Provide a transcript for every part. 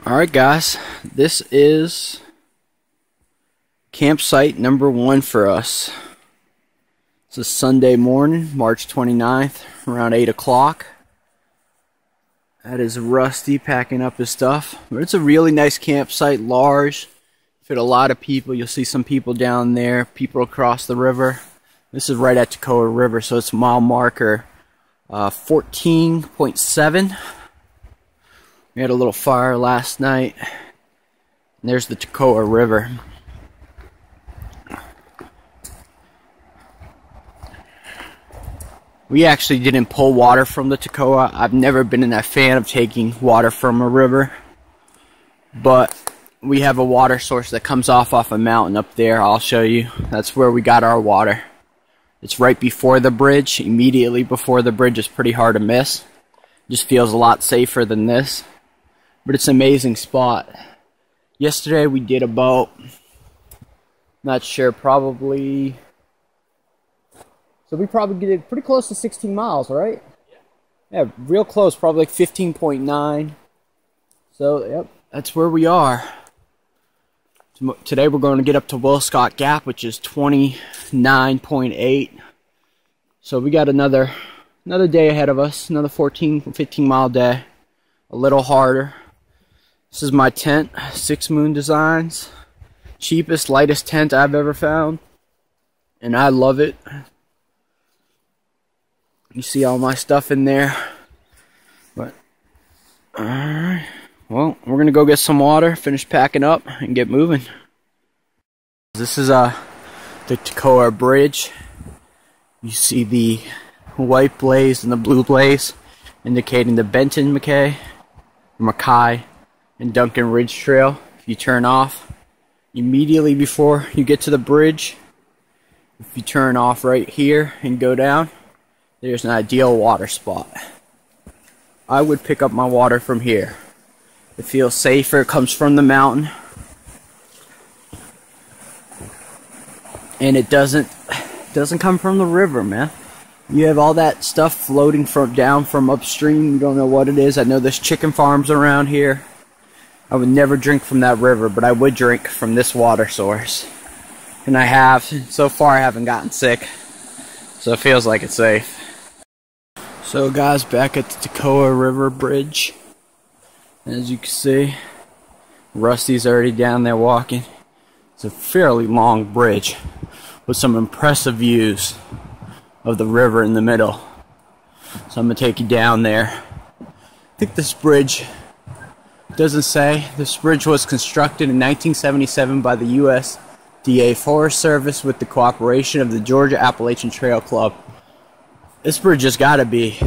Alright guys, this is campsite number 1 for us. It's a Sunday morning, March 29th, around 8 o'clock. That is Rusty packing up his stuff. But it's a really nice campsite, large, fit a lot of people. You'll see some people down there, people across the river. This is right at Toccoa River, so it's mile marker 14.7. We had a little fire last night. And there's the Toccoa River. We actually didn't pull water from the Toccoa. I've never been a fan of taking water from a river. But we have a water source that comes off a mountain up there. I'll show you. That's where we got our water. It's right before the bridge. Immediately before the bridge is pretty hard to miss. Just feels a lot safer than this. But it's an amazing spot. Yesterday we did about, not sure, probably, so we probably did pretty close to 16 miles, right? Yeah, real close, probably like 15.9. So, yep, that's where we are. Today we're going to get up to Wilscot Gap, which is 29.8. So we got another day ahead of us, another 15 mile day. A little harder. This is my tent, 6 Moon Designs. Cheapest, lightest tent I've ever found. And I love it. You see all my stuff in there. But, alright. Well, we're going to go get some water, finish packing up, and get moving. This is the Toccoa Bridge. You see the white blaze and the blue blaze, indicating the Benton, MacKaye, and Duncan Ridge Trail. If you turn off immediately before you get to the bridge, if you turn off right here and go down, there's an ideal water spot. I would pick up my water from here. It feels safer. It comes from the mountain, and it doesn't come from the river, man. You have all that stuff floating down from upstream. You don't know what it is. I know there's chicken farms around here. I would never drink from that river, but I would drink from this water source. And I have. So far I haven't gotten sick. So it feels like it's safe. So guys, back at the Toccoa River Bridge. As you can see, Rusty's already down there walking. It's a fairly long bridge with some impressive views of the river in the middle. So I'm going to take you down there. I think this bridge, doesn't say, this bridge was constructed in 1977 by the USDA Forest Service with the cooperation of the Georgia Appalachian Trail Club. This bridge has got to be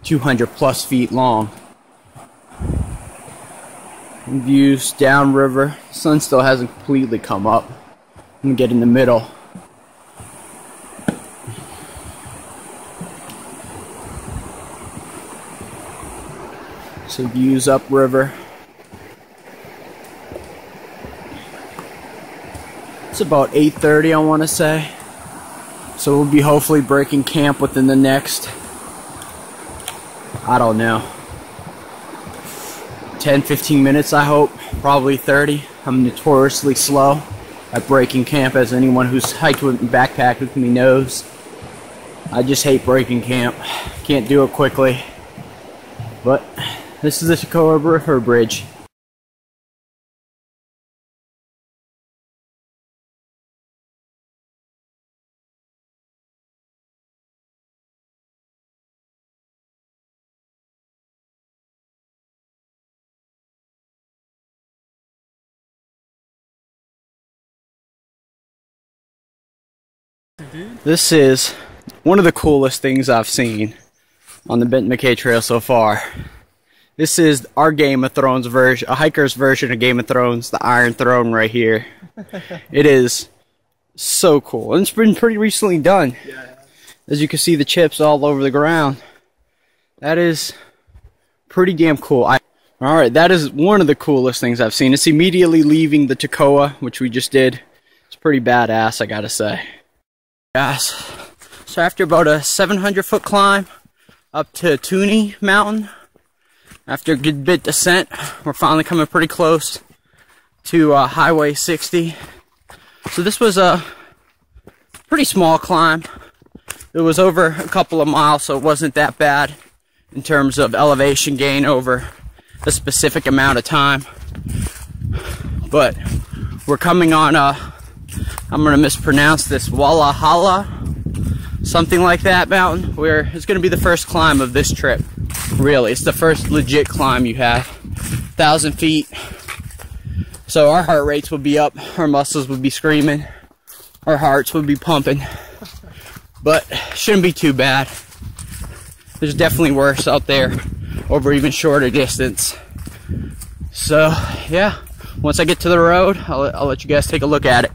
200 plus feet long. Views downriver. The sun still hasn't completely come up. I'm going to get in the middle. So views upriver. It's about 8:30, I want to say. So we'll be hopefully breaking camp within the next, I don't know, 10-15 minutes, I hope. Probably 30. I'm notoriously slow at breaking camp, as anyone who's hiked with and backpacked with me knows. I just hate breaking camp. Can't do it quickly. But this is the Toccoa River Bridge. This is one of the coolest things I've seen on the Benton MacKaye Trail so far. This is our Game of Thrones version, a hiker's version of Game of Thrones, the Iron Throne right here. It is so cool. And it's been pretty recently done. As you can see, the chips all over the ground. That is pretty damn cool. Alright, that is one of the coolest things I've seen. It's immediately leaving the Toccoa, which we just did. It's pretty badass, I gotta say. Guys, so after about a 700-foot climb up to Toonie Mountain, After a good bit descent, we're finally coming pretty close to Highway 60. So this was a pretty small climb. It was over a couple of miles, so it wasn't that bad in terms of elevation gain over a specific amount of time. But we're coming on I'm gonna mispronounce this, Walla, something like that mountain, where it's gonna be the first climb of this trip. Really, it's the first legit climb you have. 1,000 feet. So our heart rates would be up, our muscles would be screaming, our hearts would be pumping. But shouldn't be too bad. There's definitely worse out there over even shorter distance. So yeah, once I get to the road, I'll let you guys take a look at it.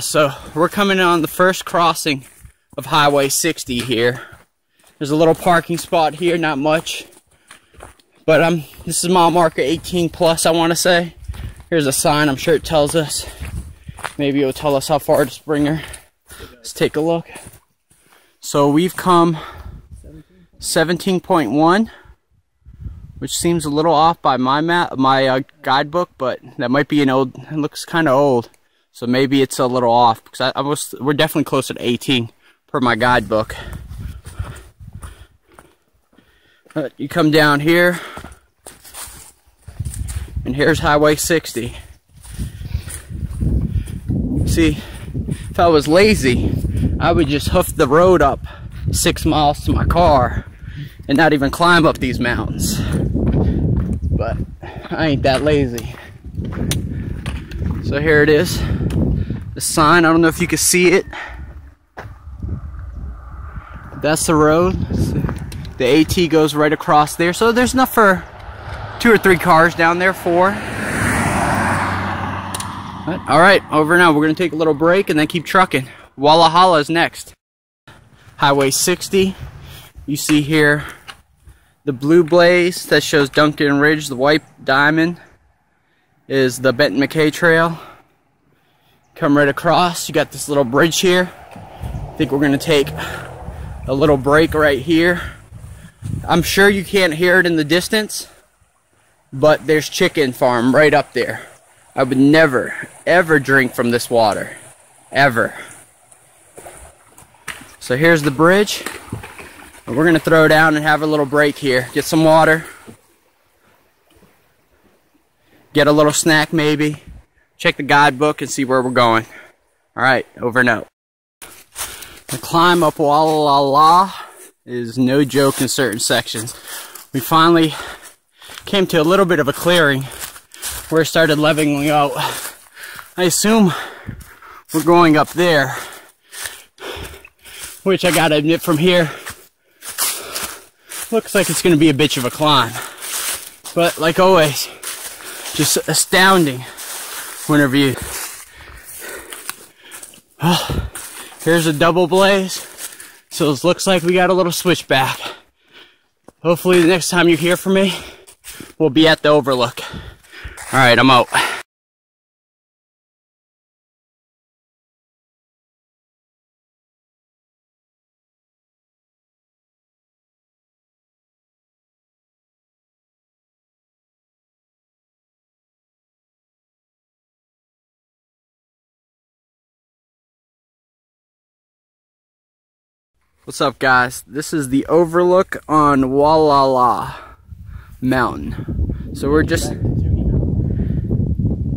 So we're coming on the first crossing of Highway 60 here. There's a little parking spot here, not much. But this is mile marker 18 plus, I want to say. Here's a sign, I'm sure it tells us. Maybe it'll tell us how far to Springer. Let's take a look. So we've come 17.1, which seems a little off by my map, my guidebook, but that might be an old, it looks kind of old. So maybe it's a little off, because we're definitely closer to 18 per my guidebook. But you come down here, and here's Highway 60. See, if I was lazy, I would just hoof the road up 6 miles to my car and not even climb up these mountains. But I ain't that lazy. So here it is. The sign, I don't know if you can see it. That's the road. The AT goes right across there. So there's enough for 2 or 3 cars down there, 4. But, all right, over now. We're going to take a little break and then keep trucking. Walla is next. Highway 60. You see here the blue blaze that shows Duncan Ridge. The white diamond is the Benton MacKaye trail. Come right across. You got this little bridge here. I think we're going to take a little break right here. I'm sure you can't hear it in the distance, but there's chicken farm right up there. I would never, ever drink from this water. Ever. So here's the bridge. And we're going to throw down and have a little break here. Get some water. Get a little snack maybe. Check the guidebook and see where we're going. Alright, over and out. The climb up Walla is no joke in certain sections. We finally came to a little bit of a clearing where it started leveling out. I assume we're going up there, which I gotta admit from here, looks like it's gonna be a bitch of a climb. But like always, just astounding whenever you... Oh, here's a double blaze. So it looks like we got a little switchback. Hopefully the next time you hear from me, we'll be at the overlook. Alright, I'm out. What's up, guys? This is the overlook on Walla Mountain. So we're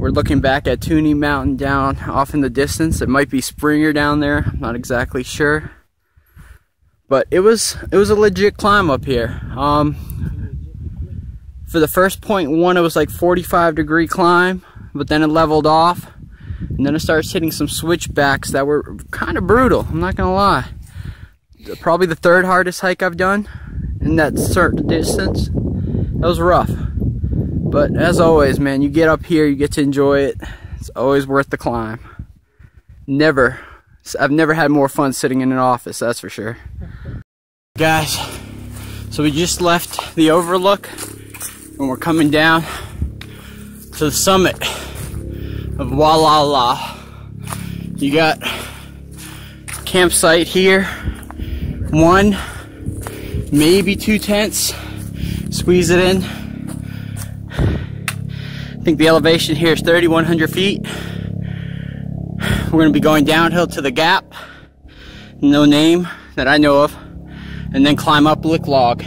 looking back at Toonie Mountain down off in the distance. It might be Springer down there. I'm not exactly sure. But it was a legit climb up here. For the first 0.1, it was like 45-degree climb, but then it leveled off, and then it starts hitting some switchbacks that were kind of brutal. I'm not gonna lie. Probably the 3rd hardest hike I've done in that certain distance. That was rough. But as always, man, you get up here, you get to enjoy it. It's always worth the climb. I've never had more fun sitting in an office, that's for sure. Guys, so we just left the overlook and we're coming down to the summit of Walla. You got campsite here. 1, maybe 2 tents. Squeeze it in. I think the elevation here is 3,100 feet. We're going to be going downhill to the gap, no name that I know of, and then climb up Lick Log,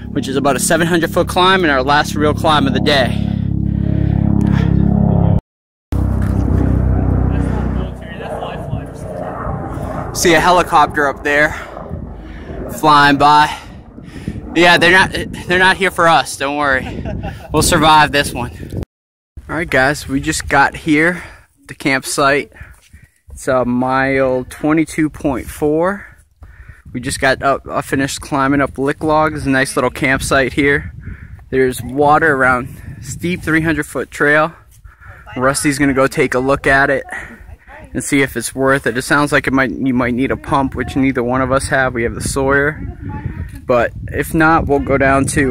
which is about a 700-foot climb and our last real climb of the day. See a helicopter up there flying by. Yeah, they're not here for us, don't worry. We'll survive this one. Alright guys, we just got here, the campsite. It's a mile 22.4. We just got finished climbing up Lick Log. There's a nice little campsite here. There's water around steep 300-foot trail. Rusty's gonna go take a look at it and see if it's worth it. It sounds like you might need a pump, which neither one of us have. We have the Sawyer, but if not, we'll go down to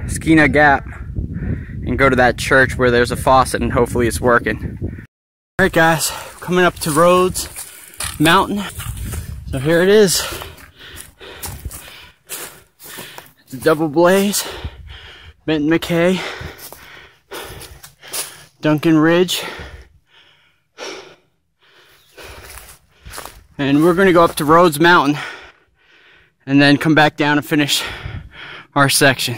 Skeena Gap and go to that church where there's a faucet, and hopefully it's working. All right, guys, coming up to Rhodes Mountain. So here it is. It's a double blaze. Benton, MacKaye, Duncan Ridge. And we're going to go up to Rhodes Mountain and then come back down and finish our section.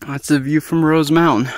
That's the view from Rhodes Mountain.